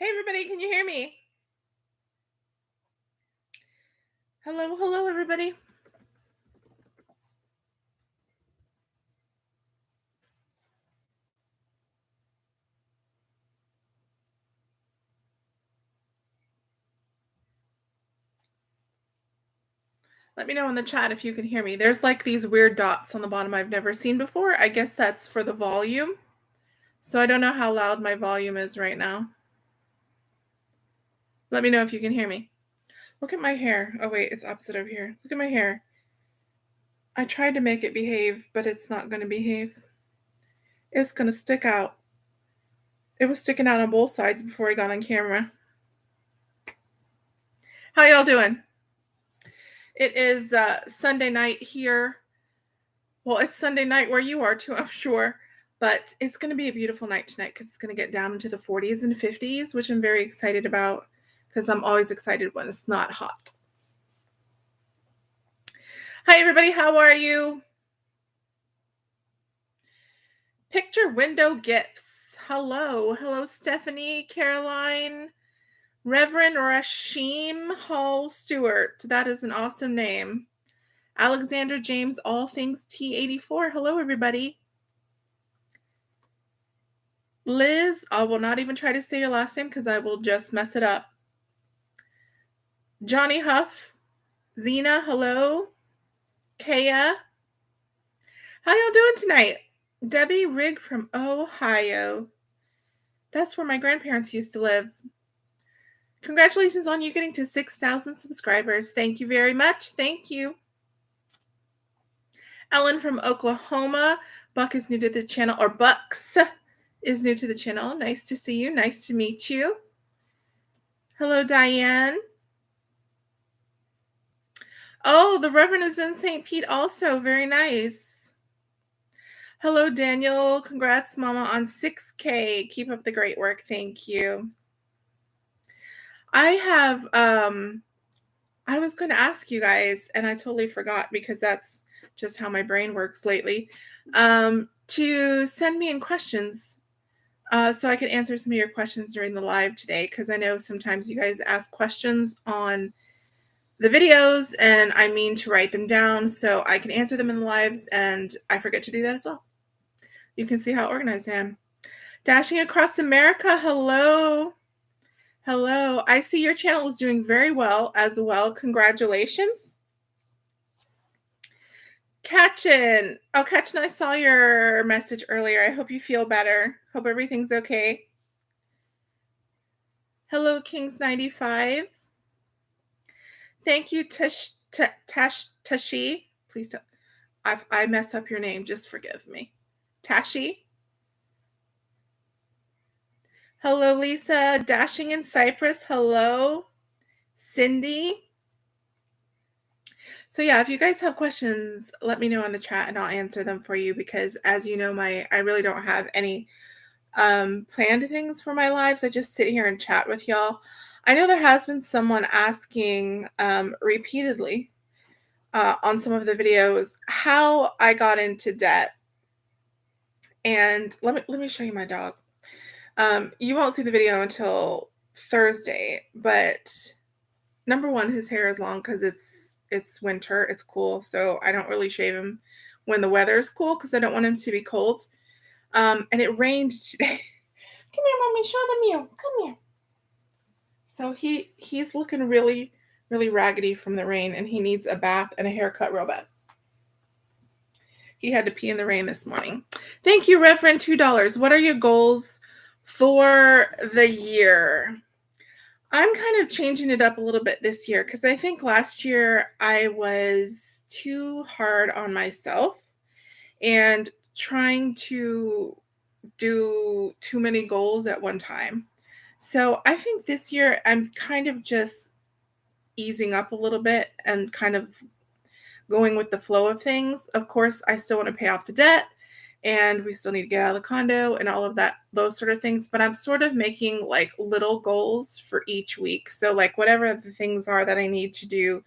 Hey everybody, can you hear me? Hello, hello everybody. Let me know in the chat if you can hear me. There's like these weird dots on the bottom I've never seen before. I guess that's for the volume. So I don't know how loud my volume is right now. Let me know if you can hear me. Look at my hair. Oh wait, it's opposite over here. Look at my hair. I tried to make it behave, but it's not going to behave. It's going to stick out. It was sticking out on both sides before I got on camera. How y'all doing? It is Sunday night here. Well, it's Sunday night where you are too, I'm sure. But it's going to be a beautiful night tonight because it's going to get down into the 40s and 50s, which I'm very excited about because I'm always excited when it's not hot. Hi, everybody. How are you? Picture window gifts. Hello. Hello, Stephanie, Caroline, Reverend Rashim Hall Stewart. That is an awesome name. Alexander James, All Things T84. Hello, everybody. Liz, I will not even try to say your last name because I will just mess it up. Johnny Huff, Zena, hello. Kaya, how y'all doing tonight? Debbie Rigg from Ohio. That's where my grandparents used to live. Congratulations on you getting to 6,000 subscribers. Thank you very much. Thank you. Ellen from Oklahoma. Buck is new to the channel, or Bucks is new to the channel. Nice to see you. Nice to meet you. Hello, Diane. Oh, the Reverend is in St. Pete also. Very nice. Hello, Daniel. Congrats, Mama, on 6K. Keep up the great work. Thank you. I have, I was going to ask you guys, and I totally forgot because that's just how my brain works lately, to send me in questions so I can answer some of your questions during the live today, because I know sometimes you guys ask questions on the videos and I mean to write them down so I can answer them in the lives, and I forget to do that as well. You can see how organized I am. Dashing Across America, hello. Hello. I see your channel is doing very well as well. Congratulations. Katchen. Oh, Katchen, I saw your message earlier. I hope you feel better. Hope everything's okay. Hello, Kings95. Thank you, Tashi. Please don't. I mess up your name. Just forgive me. Tashi. Hello, Lisa. Dashing in Cyprus. Hello. Cindy. So yeah, if you guys have questions, let me know in the chat and I'll answer them for you, because as you know, I really don't have any planned things for my lives. I just sit here and chat with y'all. I know there has been someone asking repeatedly on some of the videos how I got into debt. And let me show you my dog. You won't see the video until Thursday, but number one, his hair is long because it's winter, it's cool, so I don't really shave him when the weather is cool because I don't want him to be cold. And it rained today. Come here, Mommy, show them you. Come here. So he's looking really, really raggedy from the rain, and he needs a bath and a haircut real bad. He had to pee in the rain this morning. Thank you, Reverend. $2. What are your goals for the year? I'm kind of changing it up a little bit this year because I think last year I was too hard on myself and trying to do too many goals at one time. So I think this year I'm kind of just easing up a little bit and kind of going with the flow of things. Of course, I still want to pay off the debt and we still need to get out of the condo and all of that, those sort of things. But I'm sort of making like little goals for each week. So like whatever the things are that I need to do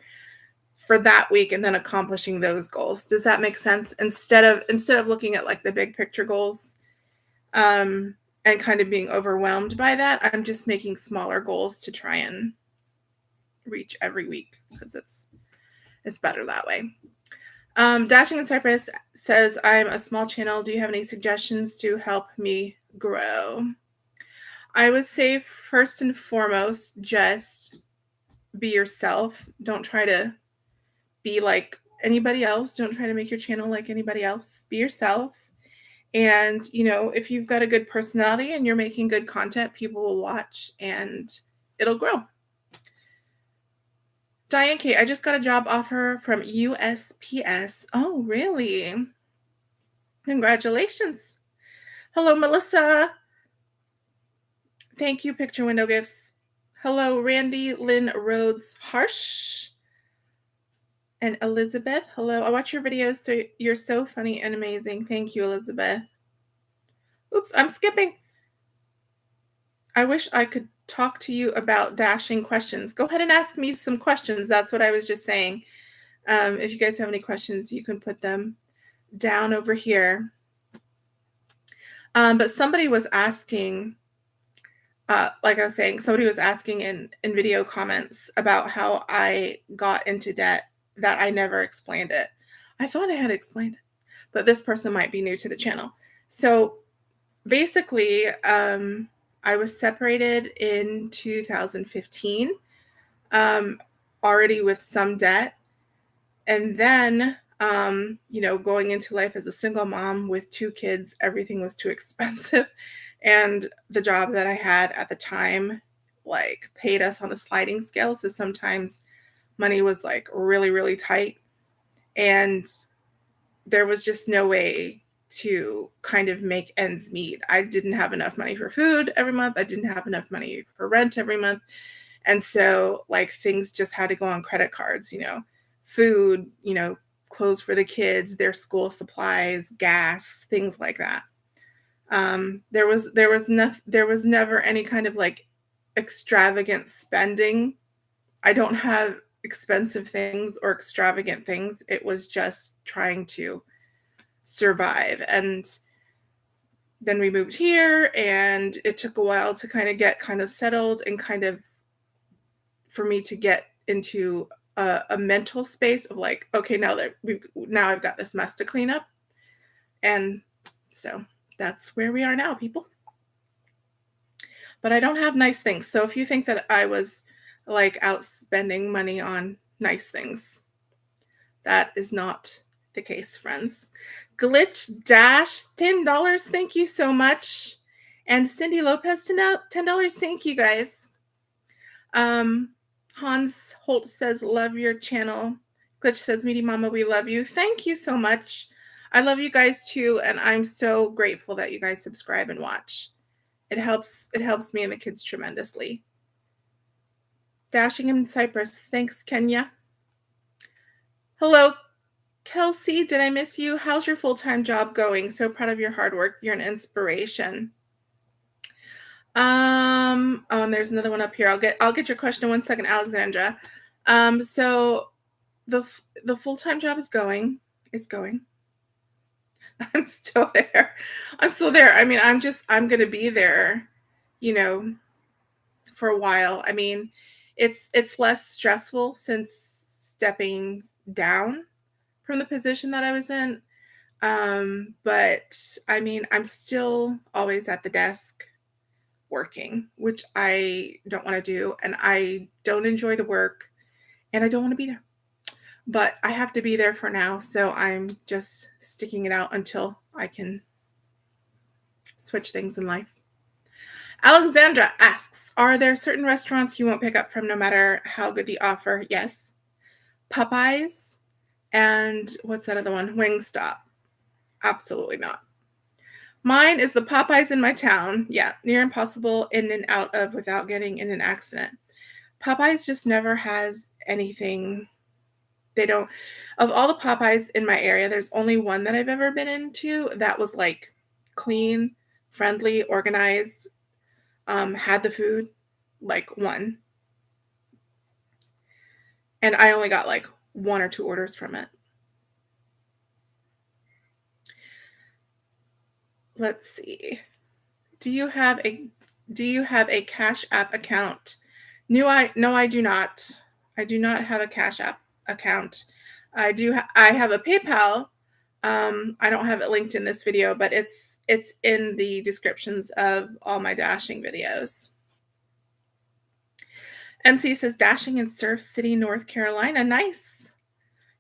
for that week and then accomplishing those goals. Does that make sense? Instead of looking at like the big picture goals. And and kind of being overwhelmed by that. I'm just making smaller goals to try and reach every week because it's better that way. Dashing in Cypress says, I'm a small channel. Do you have any suggestions to help me grow? I would say first and foremost, just be yourself. Don't try to be like anybody else. Don't try to make your channel like anybody else. Be yourself. And, if you've got a good personality and you're making good content, people will watch and it'll grow. Diane K, I just got a job offer from USPS. Oh, really? Congratulations. Hello, Melissa. Thank you, Picture Window Gifts. Hello, Randy Lynn Rhodes Harsh. And Elizabeth. Hello. I watch your videos, so you're so funny and amazing. Thank you, Elizabeth. Oops, I'm skipping. I wish I could talk to you about dashing questions. Go ahead and ask me some questions. That's what I was just saying. If you guys have any questions, you can put them down over here. But somebody was asking, like I was saying, somebody was asking in video comments about how I got into debt, that I never explained it. I thought I had explained it, but this person might be new to the channel. So basically, I was separated in 2015, already with some debt. And then, going into life as a single mom with 2 kids, everything was too expensive. And the job that I had at the time, paid us on a sliding scale. So sometimes money was really, really tight. And there was just no way to kind of make ends meet. I didn't have enough money for food every month. I didn't have enough money for rent every month. And so things just had to go on credit cards, food, clothes for the kids, their school supplies, gas, things like that. There was never any kind of extravagant spending. I don't have expensive things or extravagant things. It was just trying to survive. And then we moved here, and it took a while to kind of get settled and for me to get into a mental space of okay, now I've got this mess to clean up. And so that's where we are now, people. But I don't have nice things. So if you think that I was out spending money on nice things, that is not the case, friends. Glitch Dash, $10. Thank you so much. And Cindy Lopez, $10. Thank you, guys. Hans Holt says, love your channel. Glitch says, Meaty Mama, we love you. Thank you so much. I love you guys too, and I'm so grateful that you guys subscribe and watch. It helps me and the kids tremendously. Dashing in Cyprus. Thanks, Kenya. Hello, Kelsey. Did I miss you? How's your full-time job going? So proud of your hard work. You're an inspiration. Oh, and there's another one up here. I'll get your question in 1 second, Alexandra. So the full-time job is going. It's going. I'm still there. I mean, I'm going to be there, for a while. I mean, it's less stressful since stepping down from the position that I was in. But I mean, I'm still always at the desk working, which I don't want to do. And I don't enjoy the work, and I don't want to be there. But I have to be there for now. So I'm just sticking it out until I can switch things in life. Alexandra asks, are there certain restaurants you won't pick up from no matter how good the offer? Yes. Popeyes and what's that other one? Wingstop. Absolutely not. Mine is the Popeyes in my town. Yeah, near impossible in and out of without getting in an accident. Popeyes just never has anything. They don't. Of all the Popeyes in my area, there's only one that I've ever been into that was clean, friendly, organized, had the food, one. And I only got 1 or 2 orders from it. Let's see. Do you have a Cash App account? No, I do not. I do not have a Cash App account. I have a PayPal. I don't have it linked in this video, but it's in the descriptions of all my dashing videos. MC says dashing in Surf City, North Carolina. Nice.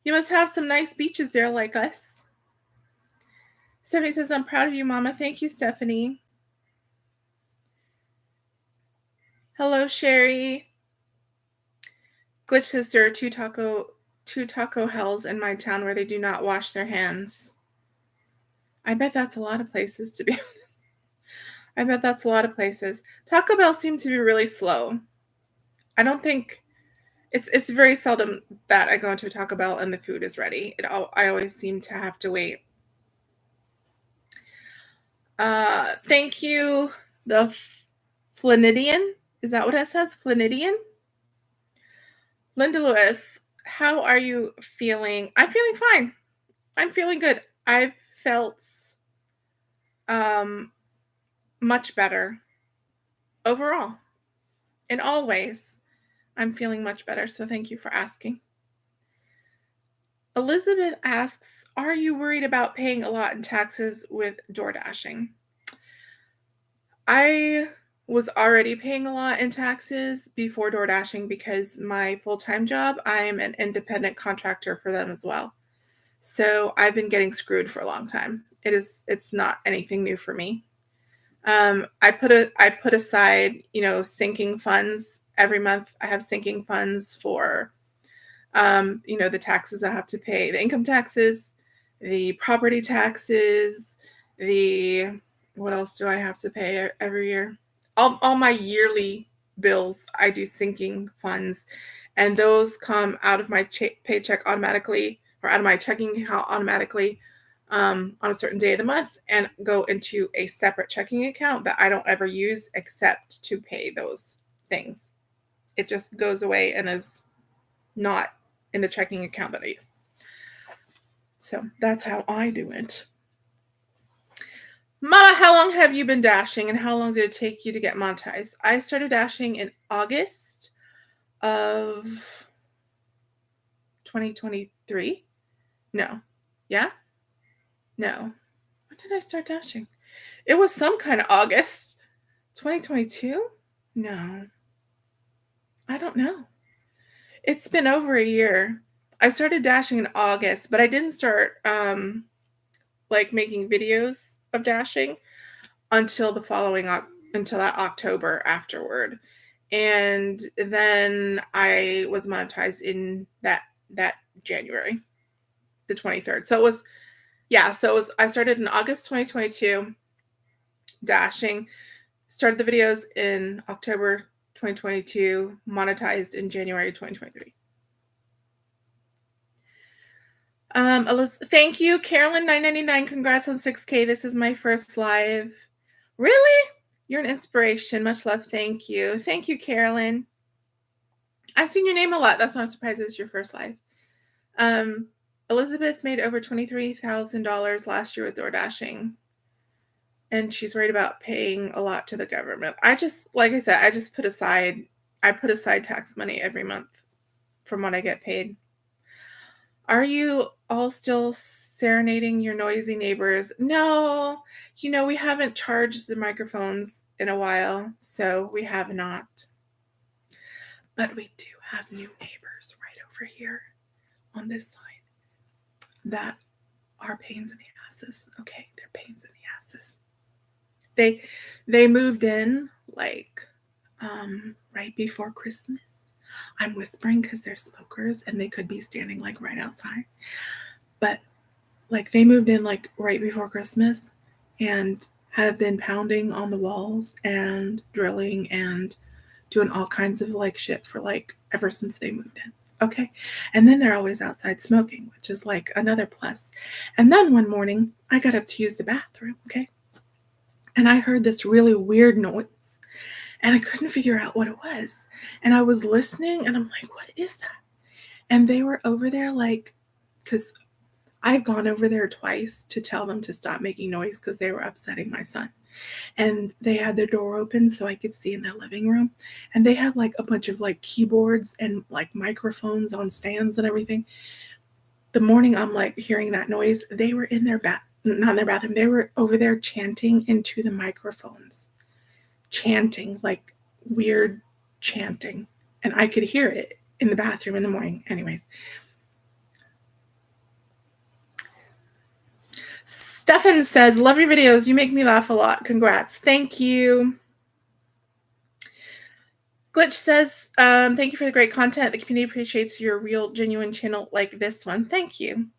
You must have some nice beaches there like us. Stephanie says, I'm proud of you, Mama. Thank you, Stephanie. Hello, Sherry. Glitch says there are two taco hells in my town where they do not wash their hands. I bet that's a lot of places to be. I bet that's a lot of places. Taco Bell seems to be really slow. I don't think it's very seldom that I go into a Taco Bell and the food is ready. I always seem to have to wait. Thank you, the Flanidian. Is that what it says? Flanidian? Linda Lewis, how are you feeling? I'm feeling fine. I'm feeling good. I've felt much better overall. In all ways, I'm feeling much better. So thank you for asking. Elizabeth asks, are you worried about paying a lot in taxes with door dashing? I was already paying a lot in taxes before door dashing because my full-time job, I'm an independent contractor for them as well. So I've been getting screwed for a long time. It's not anything new for me. I put aside, sinking funds every month. I have sinking funds for, the taxes I have to pay, the income taxes, the property taxes, what else do I have to pay every year? All my yearly bills, I do sinking funds, and those come out of my paycheck automatically, or out of my checking account automatically on a certain day of the month, and go into a separate checking account that I don't ever use except to pay those things. It just goes away and is not in the checking account that I use. So that's how I do it. Mama, how long have you been dashing and how long did it take you to get monetized? I started dashing in August of 2023. No. Yeah? No. When did I start dashing? It was some kind of August. 2022? No. I don't know. It's been over a year. I started dashing in August, but I didn't start making videos of dashing until that October afterward. And then I was monetized in that January, the 23rd. So I started in August 2022 dashing, started the videos in October 2022, monetized in January 2023. Thank you, Carolyn 999. Congrats on 6K. This is my first live. Really? You're an inspiration. Much love. Thank you. Thank you, Carolyn. I've seen your name a lot. That's why I'm surprised it's your first live. Elizabeth made over $23,000 last year with door dashing, and she's worried about paying a lot to the government. Like I said, I put aside tax money every month from what I get paid. Are you all still serenading your noisy neighbors? No, we haven't charged the microphones in a while, so we have not. But we do have new neighbors right over here on this side that are pains in the asses. Okay, they're pains in the asses. They moved in right before Christmas. I'm whispering because they're smokers and they could be standing right outside. But they moved in right before Christmas and have been pounding on the walls and drilling and doing all kinds of shit for ever since they moved in. Okay. And then they're always outside smoking, which is another plus. And then one morning I got up to use the bathroom. Okay. And I heard this really weird noise. And I couldn't figure out what it was. And I was listening and I'm like, what is that? And they were over there because I've gone over there twice to tell them to stop making noise because they were upsetting my son. and they had their door open so I could see in their living room. And they had like a bunch of like keyboards and like microphones on stands and everything. The morning I'm like hearing that noise, they were in their not in their bathroom, they were over there chanting into the microphones. Chanting, like weird chanting. And I could hear it in the bathroom in the morning. Anyways. Stefan says, love your videos. You make me laugh a lot. Congrats. Thank you. Glitch says, thank you for the great content. The community appreciates your real, genuine channel like this one. Thank you.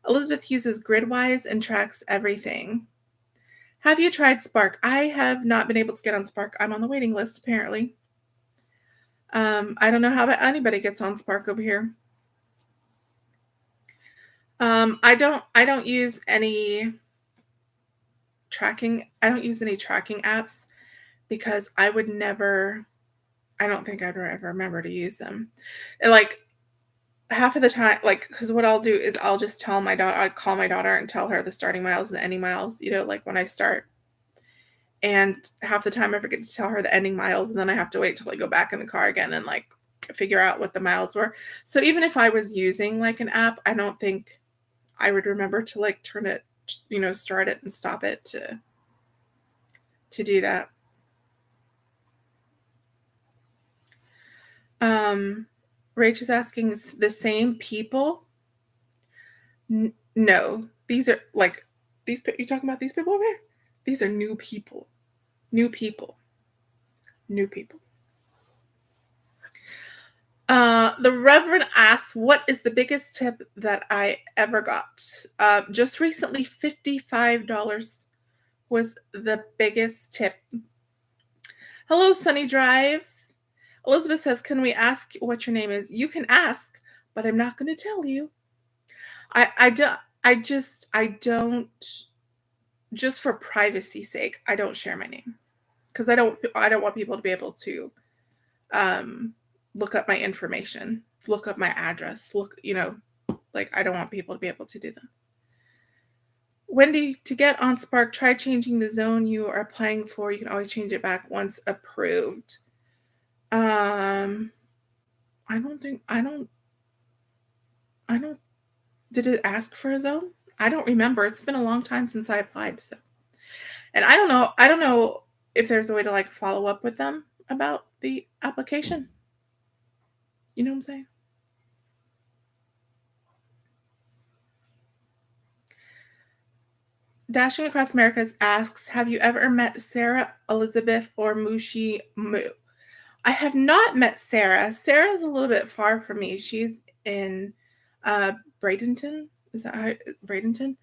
Elizabeth uses Gridwise and tracks everything. Have you tried Spark? I have not been able to get on Spark. I'm on the waiting list, apparently. I don't know how anybody gets on Spark over here. I don't use any tracking. I don't use any tracking apps because I would never, I don't think I'd ever remember to use them. And like half of the time, like, because what I'll do is I'll just tell my daughter, I call my daughter and tell her the starting miles and the ending miles, you know, like when I start. And half the time I forget to tell her the ending miles, and then I have to wait till I go back in the car again and like figure out what the miles were. So even if I was using like an app, I don't think I would remember to like turn it, you know, start it and stop it to do that. Rach is asking, the same people? No, these are like these. You talking about these people over here? These are new people. New people. New people. The Reverend asks, what is the biggest tip that I ever got? Just recently, $55 was the biggest tip. Hello, Sunny Drives. Elizabeth says, can we ask what your name is? You can ask, but I'm not going to tell you. I don't, just for privacy's sake, I don't share my name because I don't want people to be able to look up my information, look up my address, you know, like I don't want people to be able to do that. Wendy, to get on Spark, try changing the zone you are applying for. You can always change it back once approved. I don't, did it ask for a zone? I don't remember. It's been a long time since I applied. So, and I don't know if there's a way to like follow up with them about the application. You know what I'm saying? Dashing Across Americas asks, have you ever met Sarah, Elizabeth, or Mushi Moo? I have not met Sarah. Sarah is a little bit far from me. She's in Bradenton. Is that how, Bradenton?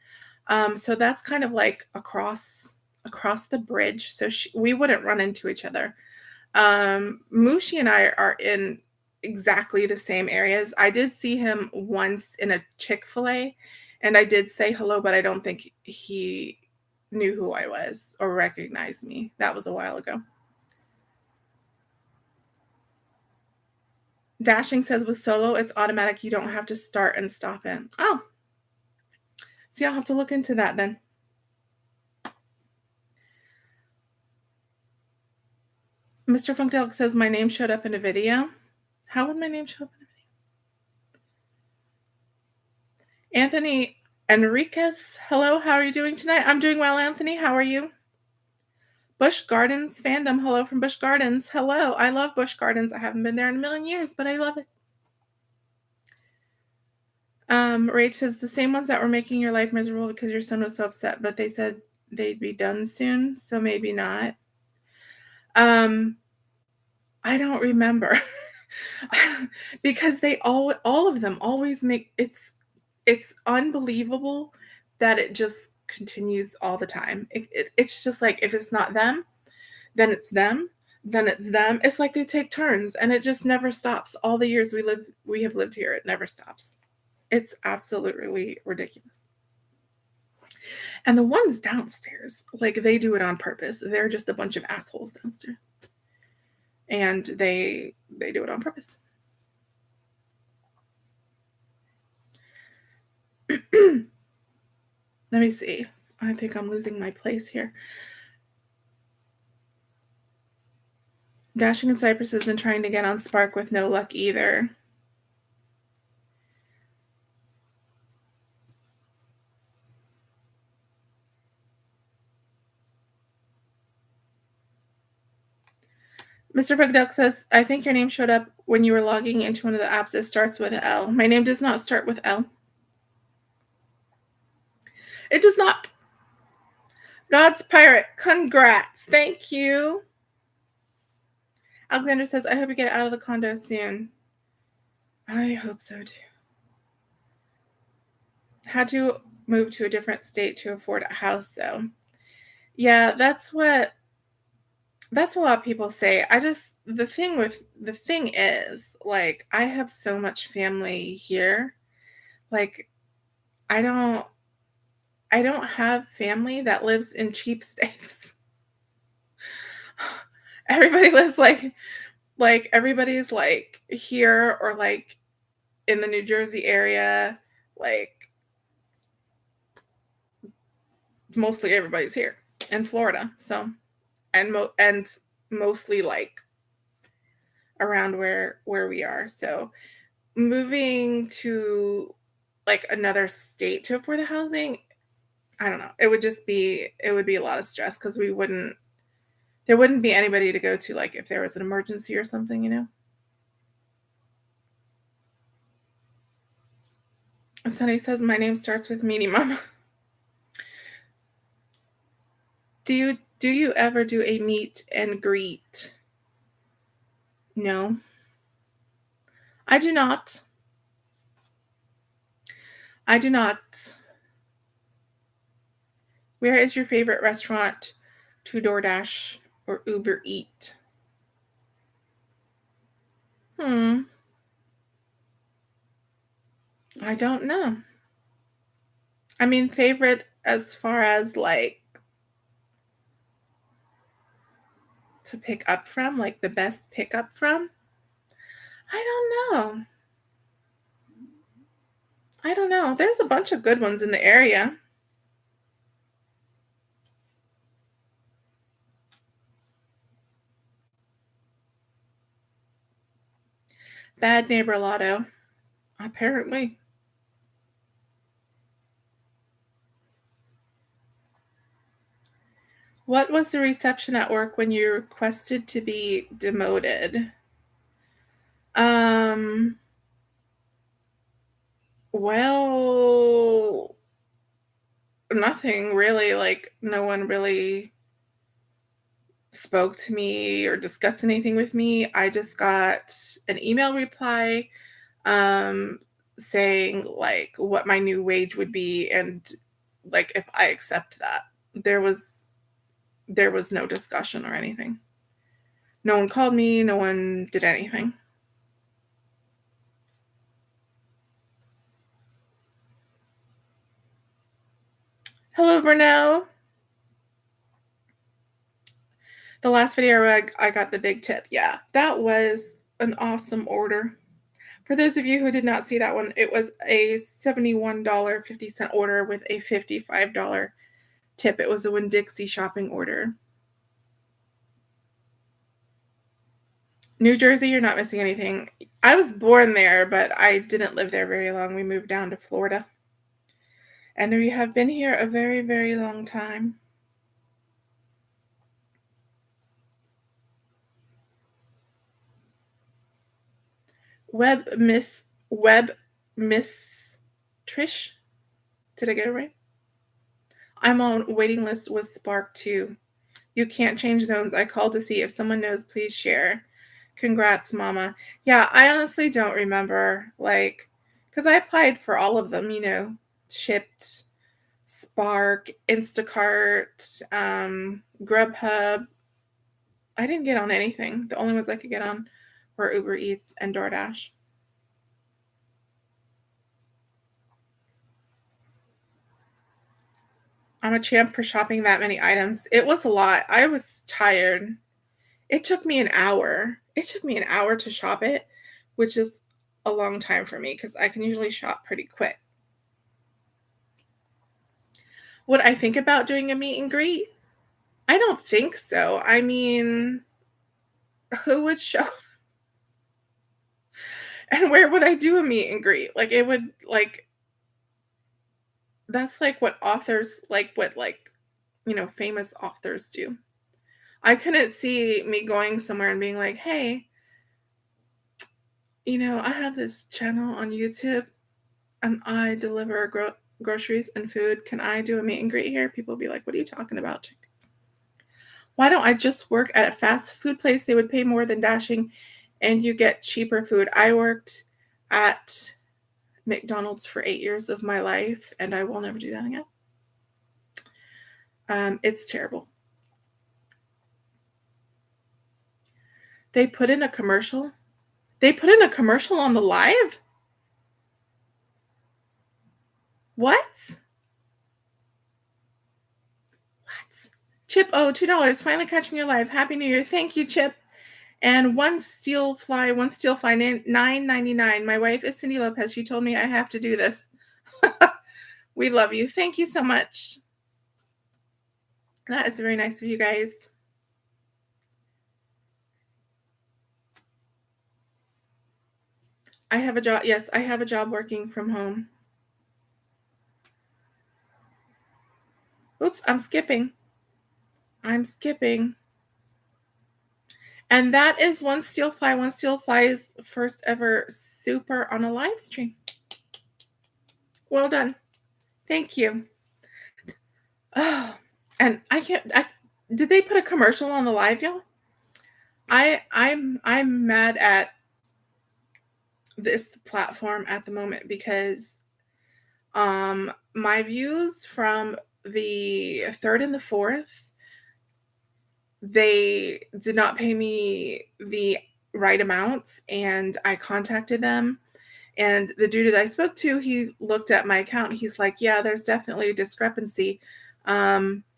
So that's kind of like across the bridge. So we wouldn't run into each other. Mushi and I are in exactly the same areas. I did see him once in a Chick-fil-A, and I did say hello, but I don't think he knew who I was or recognized me. That was a while ago. Dashing says with solo, it's automatic. You don't have to start and stop it. Oh. See, I'll have to look into that then. Mr. Funkadelic says my name showed up in a video. How would my name show up in a video? Anthony Enriquez, hello. How are you doing tonight? I'm doing well, Anthony. How are you? Busch Gardens fandom. Hello from Busch Gardens. Hello. I love Busch Gardens. I haven't been there in a million years, but I love it. Rach says the same ones that were making your life miserable because your son was so upset, but they said they'd be done soon, so maybe not. I don't remember because they all of them always make it's unbelievable that it just continues all the time. It's just like if it's not them, then it's them, then it's them. It's like they take turns and it just never stops. All the years we have lived here, it never stops. It's absolutely ridiculous. And the ones downstairs, like they do it on purpose. They're just a bunch of assholes downstairs. And they do it on purpose. Let me see. I think I'm losing my place here. Dashing in Cyprus has been trying to get on Spark with no luck either. Mr. Pugduck says, I think your name showed up when you were logging into one of the apps that starts with L. My name does not start with L. It does not. God's Pirate, congrats. Thank you. Alexander says, I hope you get out of the condo soon. I hope so too. Had to move to a different state to afford a house though. Yeah, that's what a lot of people say. The thing is, like, I have so much family here. Like, I don't have family that lives in cheap states. Everybody lives like everybody's like here or like in the New Jersey area, like mostly everybody's here in Florida. So and mostly like around where we are. So moving to like another state to afford the housing, I don't know. It would be a lot of stress because there wouldn't be anybody to go to like if there was an emergency or something, you know. Sunny says my name starts with Meaty Mama. Do you ever do a meet and greet? No. I do not. I do not. Where is your favorite restaurant to DoorDash or Uber Eat? I don't know. I mean, favorite as far as like to pick up from, like the best pick up from? I don't know. I don't know. There's a bunch of good ones in the area. Bad Neighbor Lotto. Apparently. What was the reception at work when you requested to be demoted? Well, nothing really. Like, no one really spoke to me or discussed anything with me. I just got an email reply um, saying like what my new wage would be and like if I accept that. There was no discussion or anything. No one called me, no one did anything. Hello, Vernell. The last video I got the big tip. Yeah, that was an awesome order. For those of you who did not see that one, it was a $71.50 order with a $55 tip. It was a Winn-Dixie shopping order. New Jersey, you're not missing anything. I was born there, but I didn't live there very long. We moved down to Florida. And we have been here a very, very long time. Web Miss Trish. Did I get it right? I'm on waiting list with Spark too. You can't change zones. I called to see if someone knows, please share. Congrats, mama. Yeah, I honestly don't remember, like, because I applied for all of them, you know, Shipped, Spark, Instacart, Grubhub. I didn't get on anything. The only ones I could get on were Uber Eats and DoorDash. I'm a champ for shopping that many items. It was a lot. I was tired. It took me an hour. It took me an hour to shop it, which is a long time for me because I can usually shop pretty quick. Would I think about doing a meet and greet? I don't think so. I mean, who would show and where would I do a meet and greet? Like, it would like that's like what authors like what, like, famous authors do. I couldn't see me going somewhere and being like, "Hey, I have this channel on YouTube and I deliver groceries and food. Can I do a meet and greet here?" People would be like, "What are you talking about, chick? Why don't I just work at a fast food place? They would pay more than Dashing and you get cheaper food." I worked at McDonald's for 8 years of my life, and I will never do that again. It's terrible. They put in a commercial. They put in a commercial on the live? What? What? Chip, oh, $2. Finally catching your live. Happy New Year. Thank you, Chip. And one steel fly, 9.99. My wife is Cindy Lopez. She told me I have to do this. We love you. Thank you so much. That is very nice of you guys. I have a job. Yes, I have a job working from home. Oops, I'm skipping. And that is One Steel Fly's first ever super on a live stream. Well done. Thank you. Oh, and did they put a commercial on the live, y'all? I'm mad at this platform at the moment because my views from the third and the fourth, they did not pay me the right amounts, and I contacted them, and the dude that I spoke to, he looked at my account and he's like, "Yeah, there's definitely a discrepancy."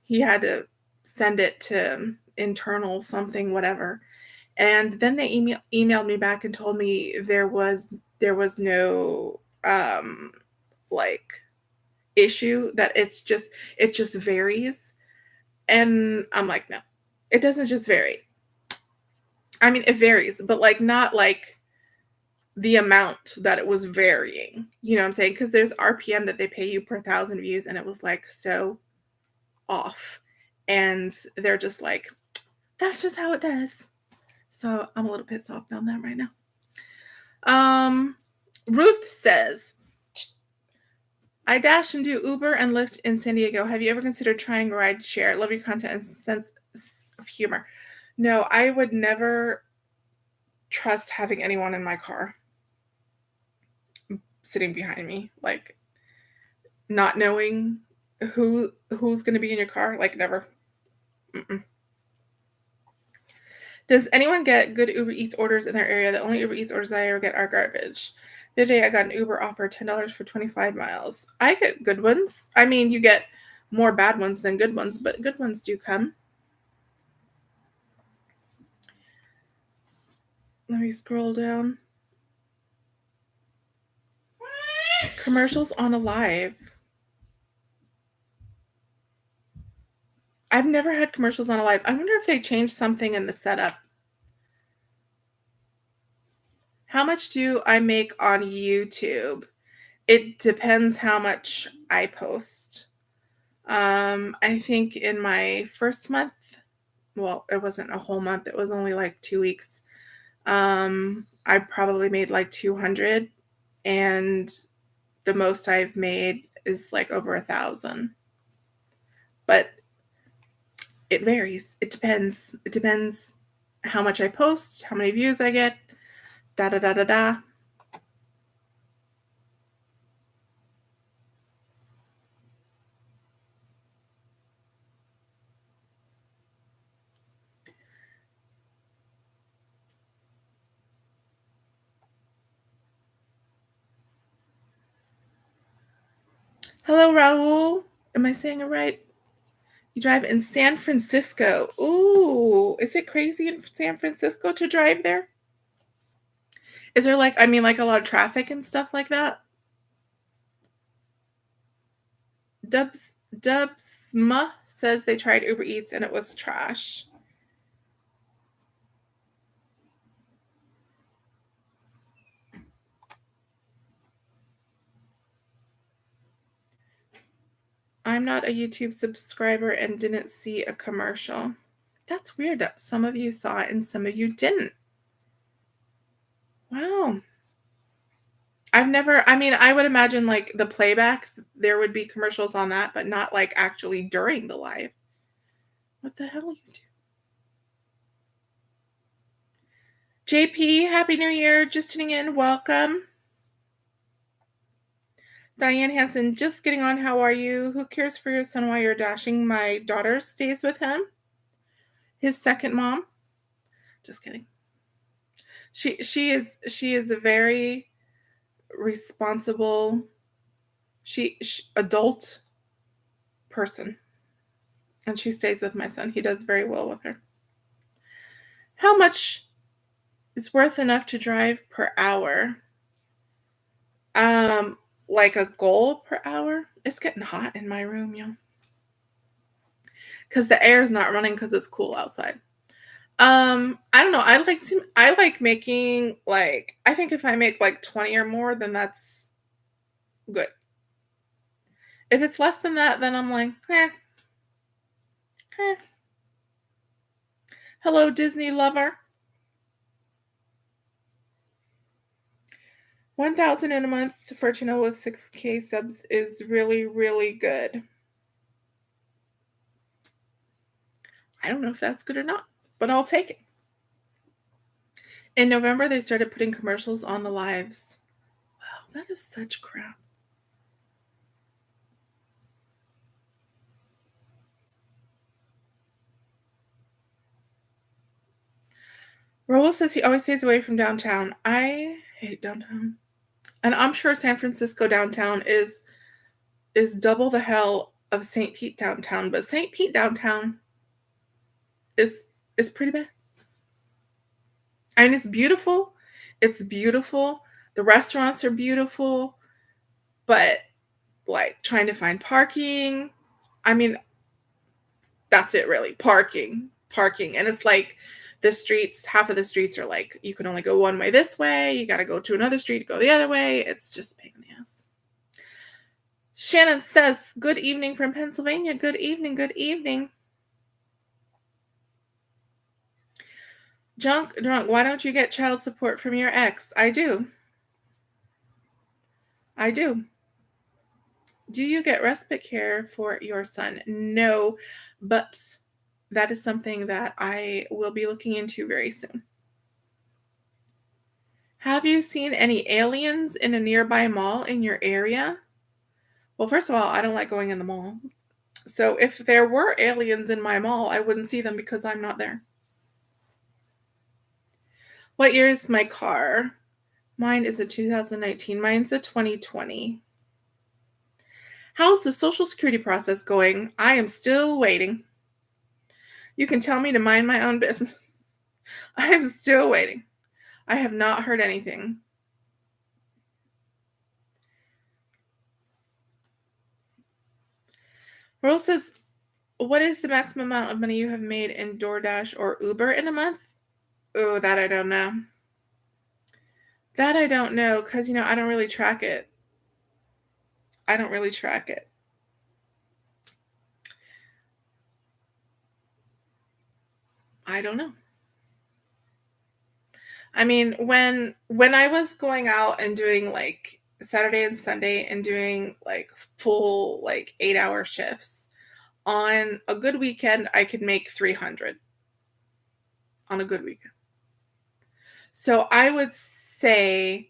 He had to send it to internal something, whatever. And then they emailed me back and told me there was no like issue, that it just varies. And I'm like, no, it doesn't just vary. I mean, it varies, but like not like the amount that it was varying. You know what I'm saying? Because there's RPM that they pay you per 1,000 views, and it was like so off. And they're just like, that's just how it does. So I'm a little pissed off on that right now. Ruth says, I dash and do Uber and Lyft in San Diego. Have you ever considered trying ride share? Love your content and sense of humor. No, I would never trust having anyone in my car sitting behind me, like not knowing who's going to be in your car, like never. Mm-mm. Does anyone get good Uber Eats orders in their area? The only Uber Eats orders I ever get are garbage. The other day I got an Uber offer $10 for 25 miles. I get good ones. I mean, you get more bad ones than good ones, but good ones do come. Let me scroll down. Commercials on a live. I've never had commercials on a live. I wonder if they changed something in the setup. How much do I make on YouTube? It depends how much I post. I think in my first month, well, it wasn't a whole month, it was only like 2 weeks. I probably made like 200, and the most I've made is like over 1,000. But it varies. It depends. It depends how much I post, how many views I get, da da da da da. Hello, Raul. Am I saying it right? You drive in San Francisco. Ooh, is it crazy in San Francisco to drive there? Is there like a lot of traffic and stuff like that? Dubs, Dubsma says they tried Uber Eats and it was trash. I'm not a YouTube subscriber and didn't see a commercial. That's weird that some of you saw it and some of you didn't. Wow. I would imagine like the playback, there would be commercials on that, but not like actually during the live. What the hell are you doing? JP, Happy New Year. Just tuning in. Welcome. Diane Hansen, just getting on. How are you? Who cares for your son while you're dashing? My daughter stays with him. His second mom. Just kidding. She is a very responsible, she adult person, and she stays with my son. He does very well with her. How much is worth enough to drive per hour? Like a goal per hour. It's getting hot in my room, yo. Because the air is not running because it's cool outside. I don't know. I like making like, I think if I make like 20 or more, then that's good. If it's less than that, then I'm like, eh. Hello, Disney lover. 1,000 in a month for a channel with 6K subs is really, really good. I don't know if that's good or not, but I'll take it. In November, they started putting commercials on the lives. Wow, that is such crap. Raul says he always stays away from downtown. I hate downtown. And I'm sure San Francisco downtown is double the hell of St. Pete downtown, but St. Pete downtown is pretty bad. And it's beautiful. It's beautiful. The restaurants are beautiful, but like trying to find parking, I mean, that's it really. Parking. And it's like the streets, half of the streets are like, you can only go one way this way. You got to go to another street to go the other way. It's just a pain in the ass. Shannon says, good evening from Pennsylvania. Good evening. Good evening. Drunk, why don't you get child support from your ex? I do. Do you get respite care for your son? No, but that is something that I will be looking into very soon. Have you seen any aliens in a nearby mall in your area? Well, first of all, I don't like going in the mall. So if there were aliens in my mall, I wouldn't see them because I'm not there. What year is my car? Mine is a 2019. Mine's a 2020. How's the Social Security process going? I am still waiting. You can tell me to mind my own business. I am still waiting. I have not heard anything. Rose says, what is the maximum amount of money you have made in DoorDash or Uber in a month? Oh, that I don't know. That I don't know because, I don't really track it. I don't know. I mean, when I was going out and doing like Saturday and Sunday and doing like full like 8-hour shifts, on a good weekend I could make 300 on a good weekend. So I would say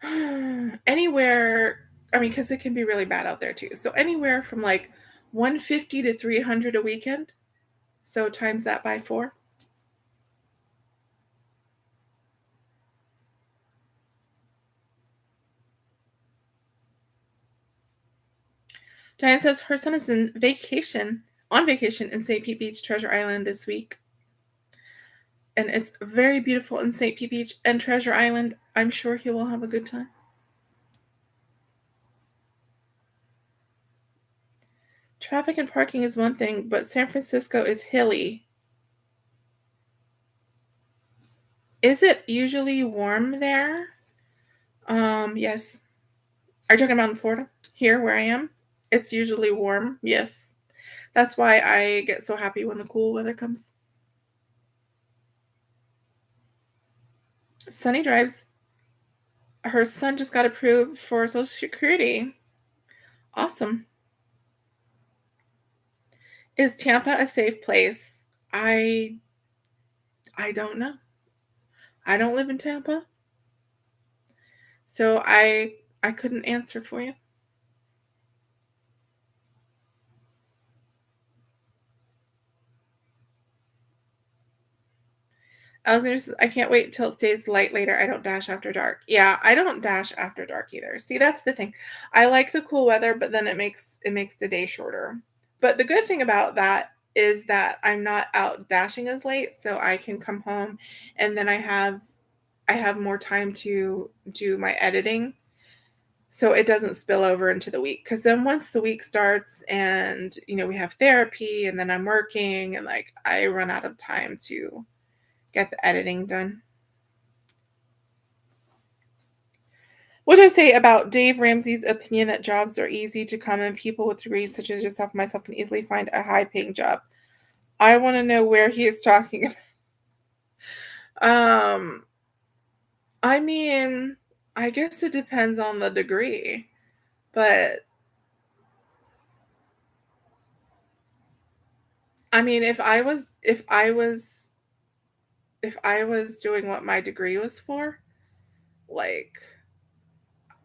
anywhere, because it can be really bad out there too. So anywhere from like 150 to 300 a weekend. So times that by 4. Diane says her son is on vacation in St. Pete Beach, Treasure Island this week. And it's very beautiful in St. Pete Beach and Treasure Island. I'm sure he will have a good time. Traffic and parking is one thing, but San Francisco is hilly. Is it usually warm there? Yes. Are you talking about in Florida? Here where I am? It's usually warm. Yes. That's why I get so happy when the cool weather comes. Sunny drives. Her son just got approved for Social Security. Awesome. Is Tampa a safe place? I don't know. I don't live in Tampa, so I couldn't answer for you. Alexander says, I can't wait till it stays light later. I don't dash after dark. Yeah, I don't dash after dark either. See, that's the thing. I like the cool weather, but then it makes the day shorter. But the good thing about that is that I'm not out dashing as late, so I can come home and then I have more time to do my editing. So it doesn't spill over into the week. Because then once the week starts and we have therapy and then I'm working and like I run out of time to get the editing done. What do I say about Dave Ramsey's opinion that jobs are easy to come and people with degrees such as yourself and myself can easily find a high paying job? I want to know where he is talking about. Um, I mean, I guess it depends on the degree, but I mean, if I was doing what my degree was for, like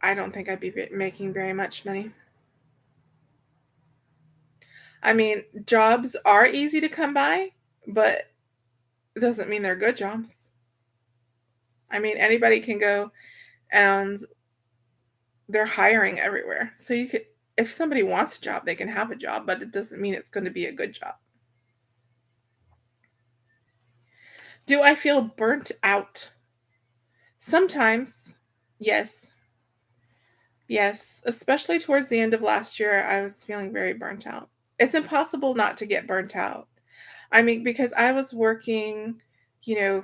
I don't think I'd be making very much money. I mean, jobs are easy to come by, but it doesn't mean they're good jobs. I mean, anybody can go and they're hiring everywhere. So you could if somebody wants a job, they can have a job, but it doesn't mean it's going to be a good job. Do I feel burnt out? Sometimes. Yes. Yes, especially towards the end of last year, I was feeling very burnt out. It's impossible not to get burnt out. I mean, because I was working,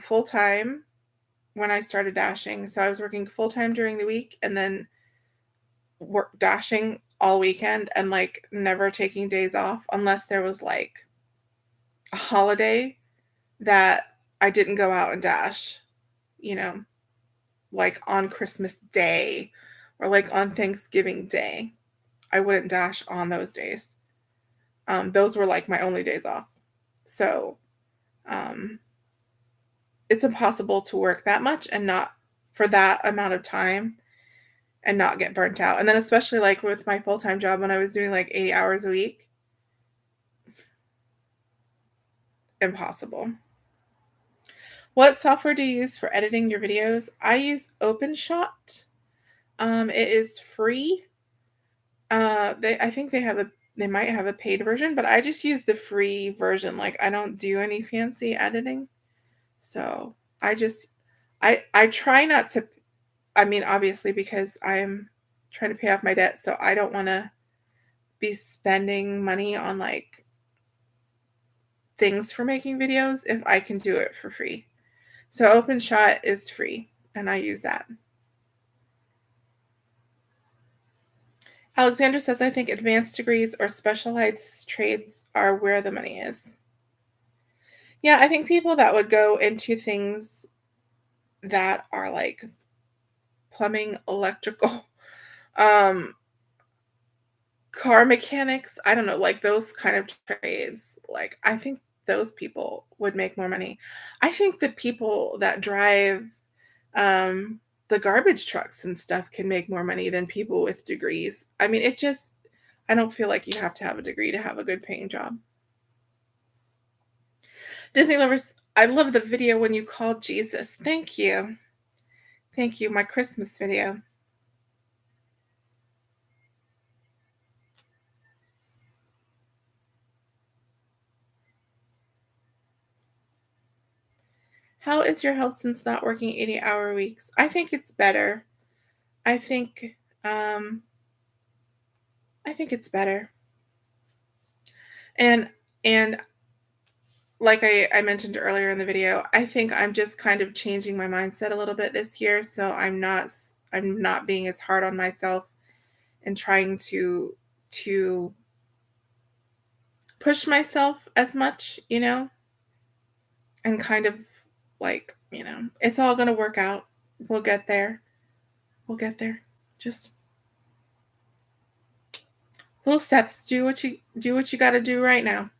full time when I started dashing. So I was working full time during the week and then work dashing all weekend and like never taking days off unless there was like a holiday that I didn't go out and dash, you know, like on Christmas Day or like on Thanksgiving Day. I wouldn't dash on those days. Those were like my only days off. So um, it's impossible to work that much and not for that amount of time and not get burnt out. And then especially like with my full-time job when I was doing like 80 hours a week, impossible. What software do you use for editing your videos? I use OpenShot. It is free. I think they might have a paid version, but I just use the free version. Like I don't do any fancy editing. So I try not to. I mean, obviously, because I'm trying to pay off my debt, so I don't want to be spending money on like things for making videos if I can do it for free. So OpenShot is free, and I use that. Alexander says, I think advanced degrees or specialized trades are where the money is. Yeah, I think people that would go into things that are like plumbing, electrical, um, car mechanics, I don't know, like those kind of trades. Like I think those people would make more money. I think the people that drive the garbage trucks and stuff can make more money than people with degrees. I mean, I don't feel like you have to have a degree to have a good paying job. Disney lovers, I love the video when you called Jesus. Thank you. Thank you. My Christmas video. How is your health since not working 80-hour weeks? I think it's better. I think um I think it's better. And and like I mentioned earlier in the video, I think I'm just kind of changing my mindset a little bit this year, so I'm not being as hard on myself and trying to push myself as much, and kind of like, it's all going to work out. We'll get there. We'll get there. Just little steps. Do what you got to do right now.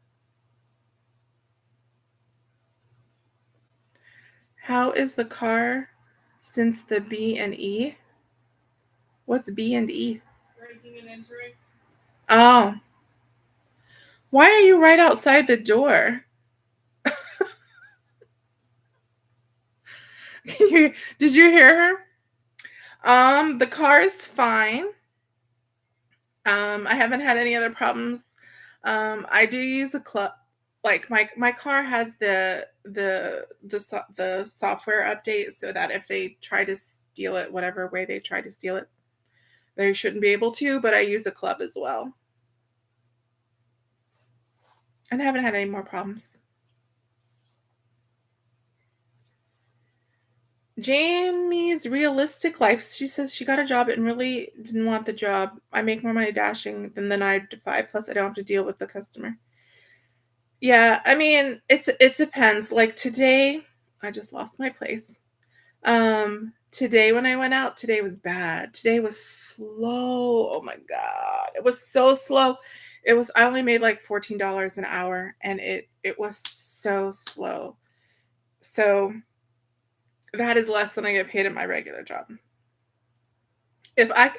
How is the car since the B and E? What's B and E? Breaking and entering. Oh. Why are you right outside the door? Did you hear her? The car is fine. I haven't had any other problems. I do use a club. Like my car has the software update so that if they try to steal it, whatever way they try to steal it, they shouldn't be able to. But I use a club as well, and I haven't had any more problems. Jamie's realistic life. She says she got a job and really didn't want the job. I make more money dashing than the 9 to 5. Plus, I don't have to deal with the customer. Yeah, I mean, it depends. Like today, I just lost my place. Today when I went out, today was bad. Today was slow. Oh my god, it was so slow. I only made like $14 an hour, and it was so slow. So that is less than I get paid at my regular job. If I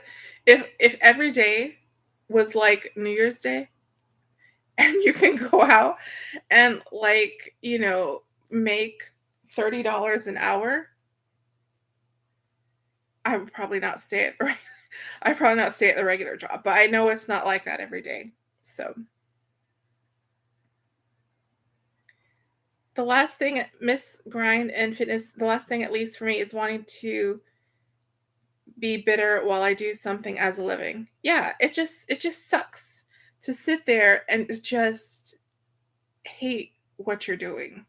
if every day was like New Year's Day and you can go out and like, make $30 an hour, I would probably not stay at the I'd probably not stay at the regular job, but I know it's not like that every day. So the last thing Miss Grind and Fitness, the last thing at least for me is wanting to be bitter while I do something as a living. Yeah, it just sucks to sit there and just hate what you're doing,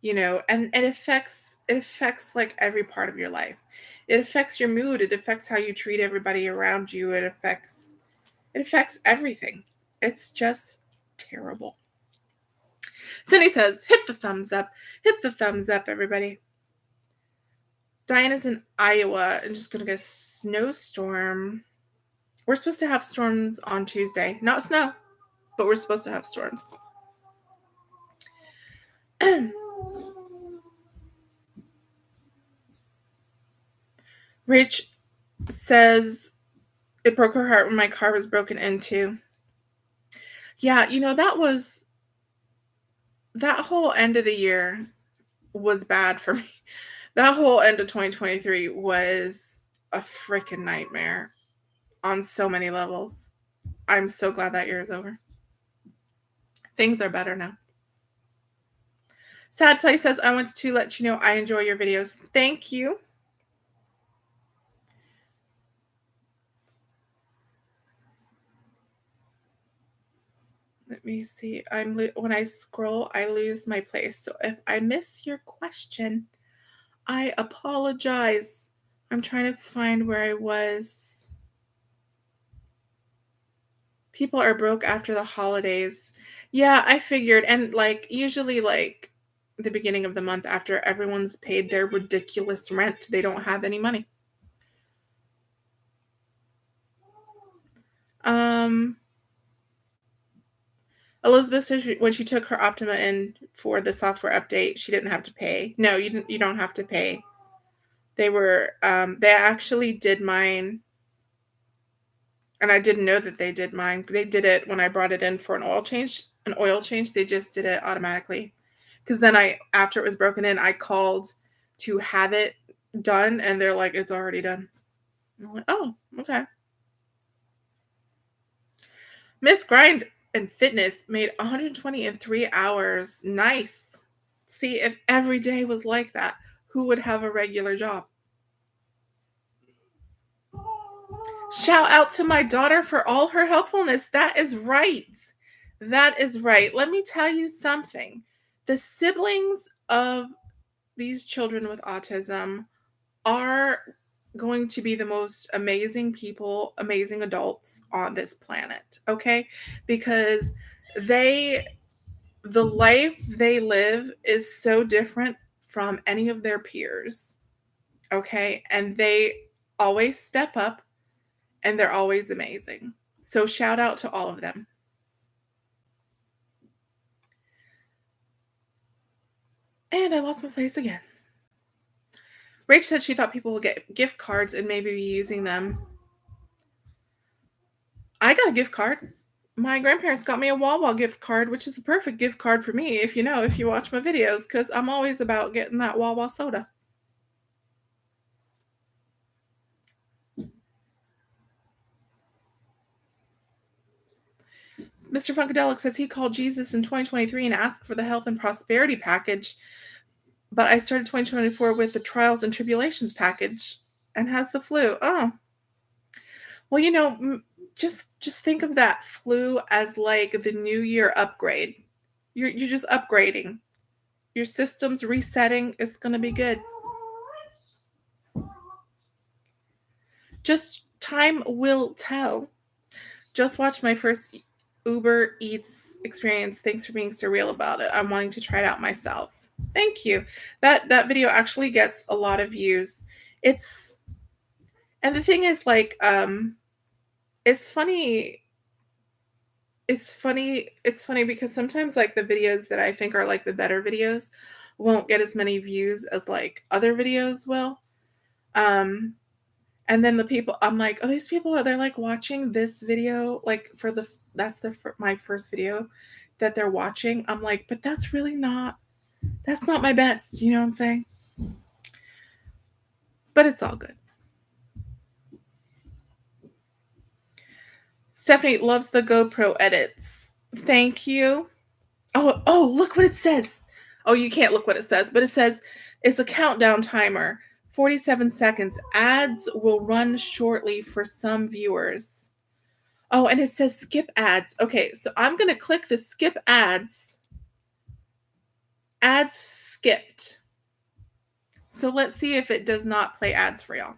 and it affects like every part of your life. It affects your mood, it affects how you treat everybody around you, it affects everything. It's just terrible. Cindy says, hit the thumbs up. Hit the thumbs up, everybody. Diana's in Iowa and just gonna get a snowstorm. We're supposed to have storms on Tuesday. Not snow, but we're supposed to have storms. Rach says it broke her heart when my car was broken into. Yeah, that whole end of the year was bad for me. That whole end of 2023 was a freaking nightmare on so many levels. I'm so glad that year is over. Things are better now. Sad Play says, I wanted to let you know I enjoy your videos. Thank you. Let me see. When I scroll, I lose my place. So if I miss your question, I apologize. I'm trying to find where I was. People are broke after the holidays. Yeah, I figured. And like usually like the beginning of the month after everyone's paid their ridiculous rent, they don't have any money. Elizabeth said when she took her Optima in for the software update, she didn't have to pay. No, you don't have to pay. They actually did mine, and I didn't know that they did mine. They did it when I brought it in for an oil change. They just did it automatically. Because then after it was broken in, I called to have it done, and they're like, it's already done. I'm like, oh, okay. Miss Grind and Fitness made 120 in 3 hours. Nice. See, if every day was like that, who would have a regular job? Shout out to my daughter for all her helpfulness. That is right. That is right. Let me tell you something. The siblings of these children with autism are going to be the most amazing people, amazing adults on this planet, okay? Because they the life they live is so different from any of their peers, okay? And they always step up and they're always amazing. So shout out to all of them. And I lost my place again. Rach said she thought people would get gift cards and maybe be using them. I got a gift card. My grandparents got me a Wawa gift card, which is the perfect gift card for me, if you watch my videos, because I'm always about getting that Wawa soda. Mr. Funkadelic says he called Jesus in 2023 and asked for the health and prosperity package, but I started 2024 with the trials and tribulations package and has the flu. Oh, well, just think of that flu as like the New Year upgrade. You're just upgrading. Your system's resetting. It's gonna be good. Just time will tell. Just watched my first Uber Eats experience. Thanks for being so real about it. I'm wanting to try it out myself. Thank you. That video actually gets a lot of views. It's and the thing is like it's funny it's funny because sometimes like the videos that I think are like the better videos won't get as many views as like other videos will. Um and then the people I'm like, "Oh, these people they're like watching this video like for the that's my first video that they're watching." I'm like, "But that's not my best." You know what I'm saying? But it's all good. Stephanie loves the GoPro edits. Thank you. Oh, look what it says. Oh, you can't look what it says, but it says it's a countdown timer. 47 seconds. Ads will run shortly for some viewers. Oh, and it says skip ads. Okay, so I'm going to click the skip ads. Ads skipped. So let's see if it does not play ads for y'all.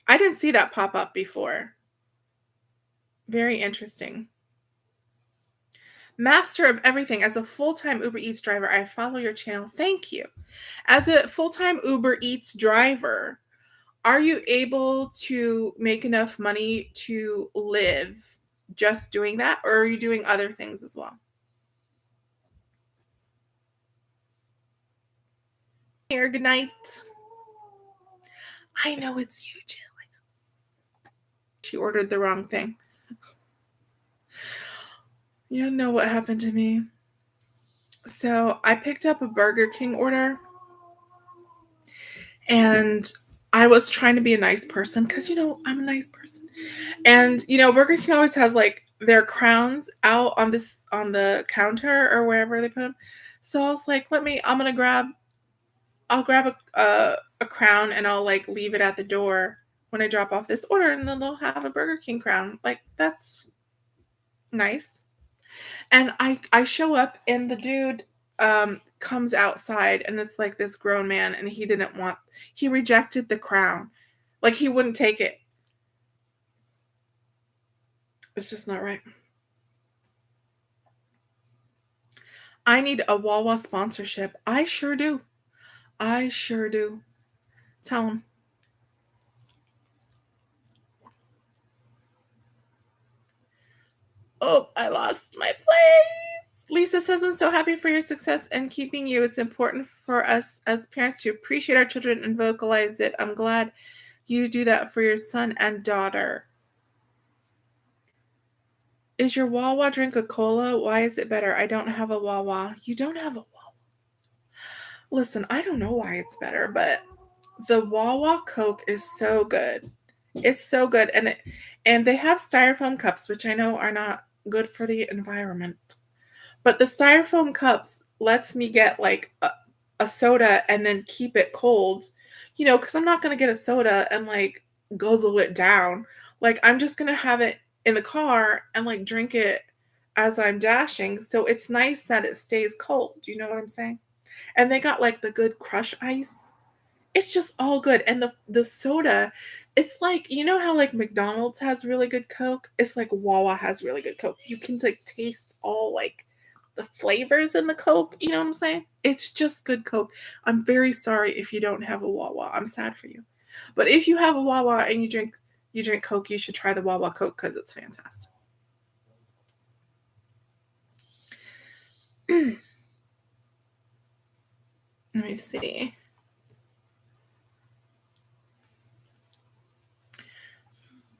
I didn't see that pop up before. Very interesting. Master of everything. As a full-time Uber Eats driver, I follow your channel. Thank you. As a full-time Uber Eats driver, are you able to make enough money to live just doing that, or are you doing other things as well? Here, good night. I know it's you, Jill. She ordered the wrong thing. You know what happened to me. So I picked up a Burger King order and I was trying to be a nice person because, I'm a nice person. And, Burger King always has like their crowns out on the counter or wherever they put them. So I was like, I'll grab a crown and I'll like leave it at the door when I drop off this order and then they'll have a Burger King crown. Like, that's nice. And I show up and the dude comes outside and it's like this grown man and he rejected the crown. Like he wouldn't take it. It's just not right. I need a Wawa sponsorship. I sure do. I sure do. Tell him. Oh, I lost my place. Lisa says, I'm so happy for your success and keeping you. It's important for us as parents to appreciate our children and vocalize it. I'm glad you do that for your son and daughter. Is your Wawa drink a cola? Why is it better? I don't have a Wawa. You don't have a Wawa. Listen, I don't know why it's better, but the Wawa Coke is so good. It's so good. And they have styrofoam cups, which I know are not good for the environment. But the styrofoam cups lets me get like a soda and then keep it cold, because I'm not going to get a soda and like guzzle it down. Like I'm just going to have it in the car and like drink it as I'm dashing, so it's nice that it stays cold. Do you know what I'm saying? And they got, like, the good crush ice. It's just all good, and the soda, it's like you know how, like, McDonald's has really good Coke? It's like Wawa has really good Coke. You can, like, taste all, like, the flavors in the Coke, you know what I'm saying? It's just good Coke. I'm very sorry if you don't have a Wawa, I'm sad for you. But if you have a Wawa and you drink Coke, you should try the Wawa Coke because it's fantastic. Let me see.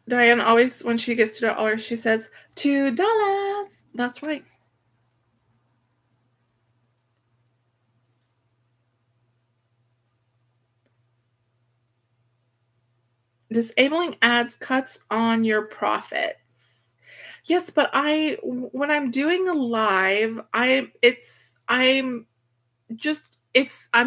Diane always, when she gets to the dollar, she says, $2. That's right. Disabling ads cuts on your profits. Yes, but when I'm doing a live, I'm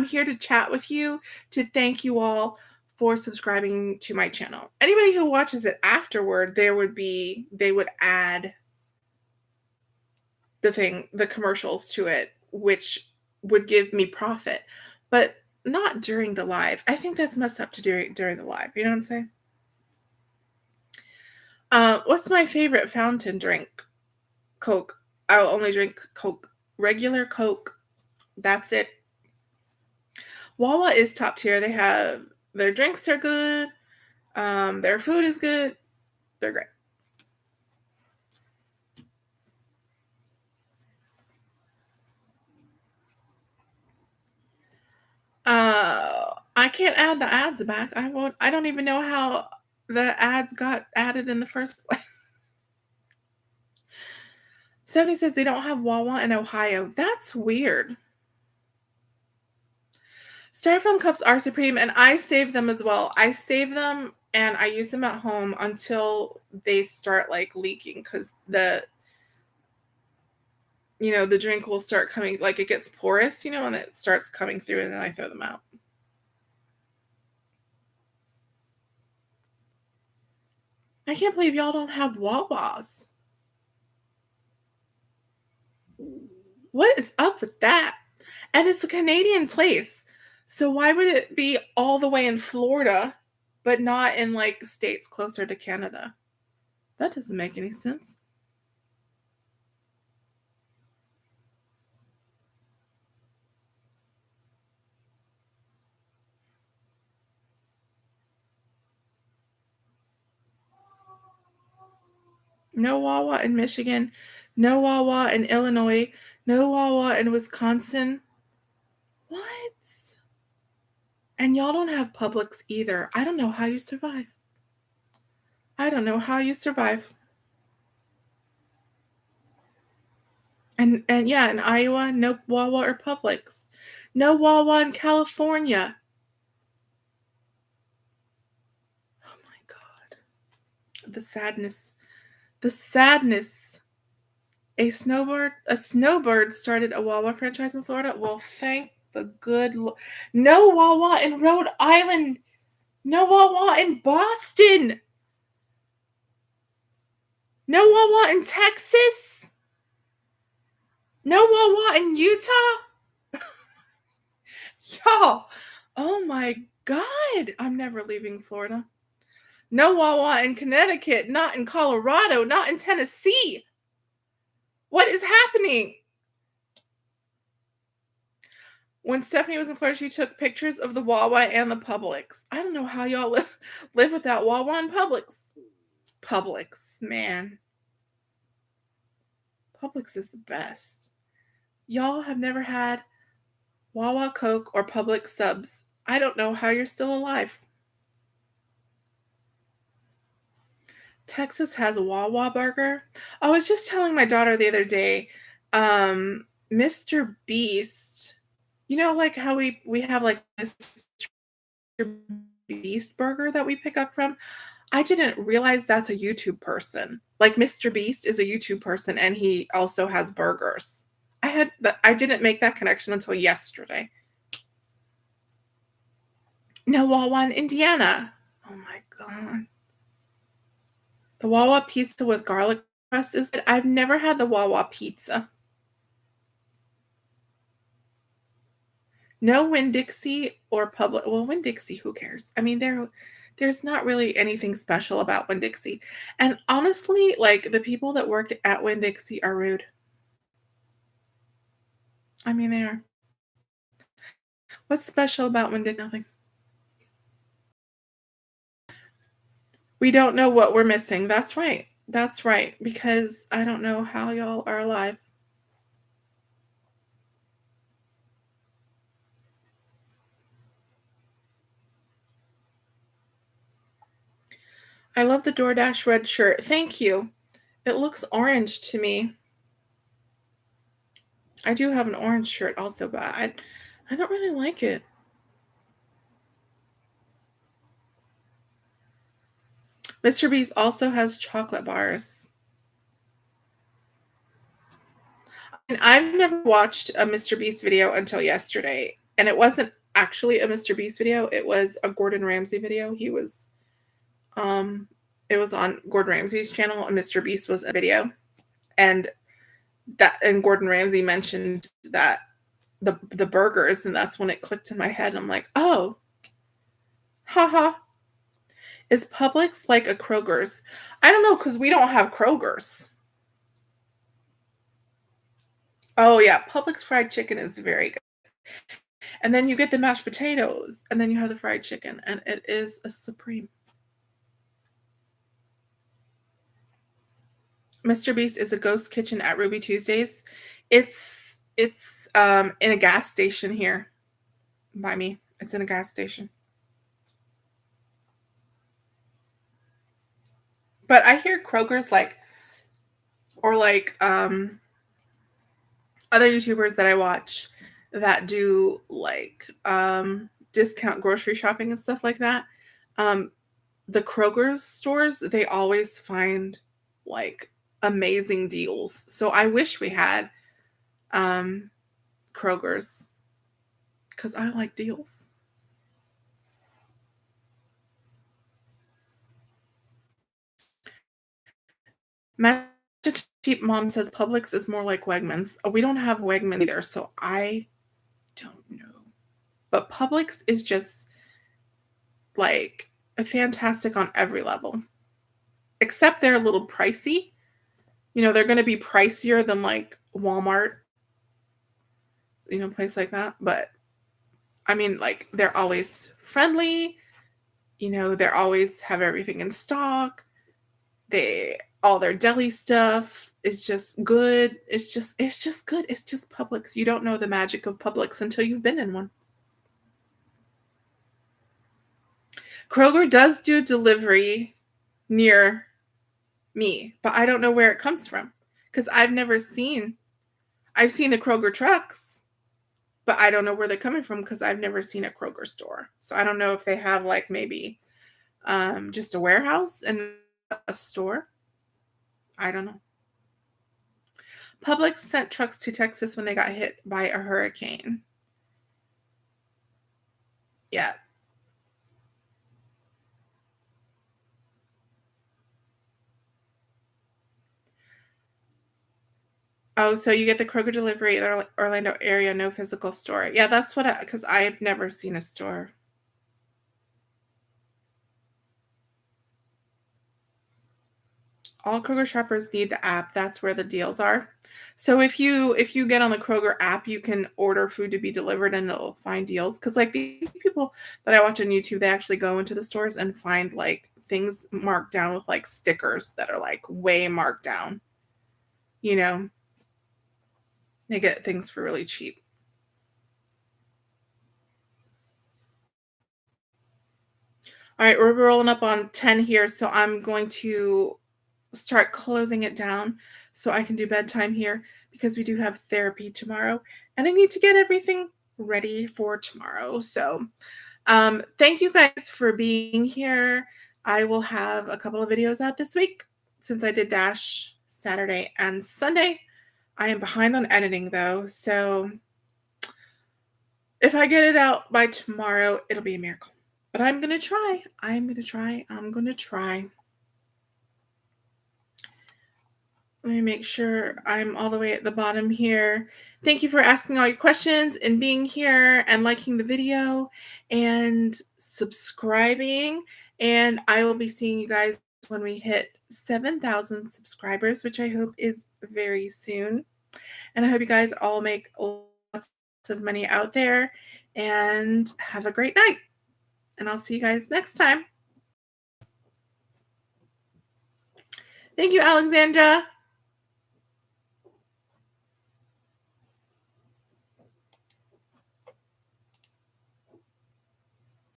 here to chat with you, to thank you all for subscribing to my channel. Anybody who watches it afterward, they would add the commercials to it, which would give me profit, but not during the live. I think that's messed up to do it during the live. You know what I'm saying? What's my favorite fountain drink? Coke. I'll only drink Coke. Regular Coke. That's it. Wawa is top tier. Their drinks are good. Their food is good. They're great. I can't add the ads back. I won't. I don't even know how the ads got added in the first place. 70 says they don't have Wawa in Ohio. That's weird. Styrofoam cups are supreme, and I save them as well. I save them and I use them at home until they start like leaking because the drink will start coming, like it gets porous, and it starts coming through, and then I throw them out. I can't believe y'all don't have Wawas. What is up with that? And it's a Canadian place. So why would it be all the way in Florida, but not in like states closer to Canada? That doesn't make any sense. No Wawa in Michigan, no Wawa in Illinois, no Wawa in Wisconsin. What? And y'all don't have Publix either. I don't know how you survive. I don't know how you survive. And yeah, in Iowa, no Wawa or Publix. No Wawa in California. Oh my God. The sadness. The sadness. A snowbird started a Wawa franchise in Florida. Well, thank the good no Wawa in Rhode Island. No Wawa in Boston. No Wawa in Texas. No Wawa in Utah. Y'all. Oh my God. I'm never leaving Florida. No Wawa in Connecticut. Not in Colorado. Not in Tennessee. What is happening? When Stephanie was in Florida, she took pictures of the Wawa and the Publix. I don't know how y'all live without Wawa and Publix. Publix, man. Publix is the best. Y'all have never had Wawa Coke or Publix subs. I don't know how you're still alive. Texas has a Wawa burger. I was just telling my daughter the other day, Mr. Beast, like how we have like Mr. Beast burger that we pick up from. I didn't realize that's a YouTube person. Like Mr. Beast is a YouTube person and he also has burgers. I didn't make that connection until yesterday. No Wawa in Indiana. Oh my God. The Wawa pizza with garlic crust is good. I've never had the Wawa pizza. No Winn-Dixie or Publix. Well, Winn-Dixie, who cares? I mean, there's not really anything special about Winn-Dixie. And honestly, like, the people that work at Winn-Dixie are rude. I mean, they are. What's special about Winn-Dixie? Nothing. We don't know what we're missing. That's right. That's right, because I don't know how y'all are alive. I love the DoorDash red shirt. Thank you. It looks orange to me. I do have an orange shirt also, but I don't really like it. Mr. Beast also has chocolate bars. And I've never watched a Mr. Beast video until yesterday, and it wasn't actually a Mr. Beast video, it was a Gordon Ramsay video. Um it was on Gordon Ramsay's channel, and Mr. Beast was a video. And Gordon Ramsay mentioned that the burgers, and that's when it clicked in my head. I'm like, "Oh, haha. Is Publix like a Kroger's?" I don't know, because we don't have Kroger's. Oh yeah, Publix fried chicken is very good. And then you get the mashed potatoes, and then you have the fried chicken, and it is a supreme. Mr. Beast is a ghost kitchen at Ruby Tuesdays. It's in a gas station here by me. It's in a gas station. But I hear Kroger's like other YouTubers that I watch that do discount grocery shopping and stuff like that. Um, the Kroger's stores, they always find like amazing deals. So I wish we had Kroger's because I like deals. Magic Sheep Mom says Publix is more like Wegmans. We don't have Wegmans either, so I don't know. But Publix is just like fantastic on every level, except they're a little pricey. You know, they're going to be pricier than like Walmart, place like that. But I mean, like, they're always friendly. They always have everything in stock. All their deli stuff is just good. It's just good. It's just Publix. You don't know the magic of Publix until you've been in one. Kroger does do delivery near me, but I don't know where it comes from because I've seen the Kroger trucks, but I don't know where they're coming from because I've never seen a Kroger store. So I don't know if they have like maybe just a warehouse and a store. I don't know. Publix sent trucks to Texas when they got hit by a hurricane. Yeah. Oh, so you get the Kroger delivery in the Orlando area, no physical store. Yeah, that's because I've never seen a store. All Kroger shoppers need the app. That's where the deals are. So if you get on the Kroger app, you can order food to be delivered and it'll find deals. Because like these people that I watch on YouTube, they actually go into the stores and find like things marked down with like stickers that are like way marked down. You know, they get things for really cheap. All right, we're rolling up on 10 here, so I'm going to start closing it down so I can do bedtime here because we do have therapy tomorrow and I need to get everything ready for tomorrow. So, thank you guys for being here. I will have a couple of videos out this week since I did Dash Saturday and Sunday. I am behind on editing though, so if I get it out by tomorrow, it'll be a miracle. But I'm going to try. I'm going to try. Let me make sure I'm all the way at the bottom here. Thank you for asking all your questions and being here and liking the video and subscribing. And I will be seeing you guys when we hit 7,000 subscribers, which I hope is very soon. And I hope you guys all make lots of money out there and have a great night. And I'll see you guys next time. Thank you, Alexandra.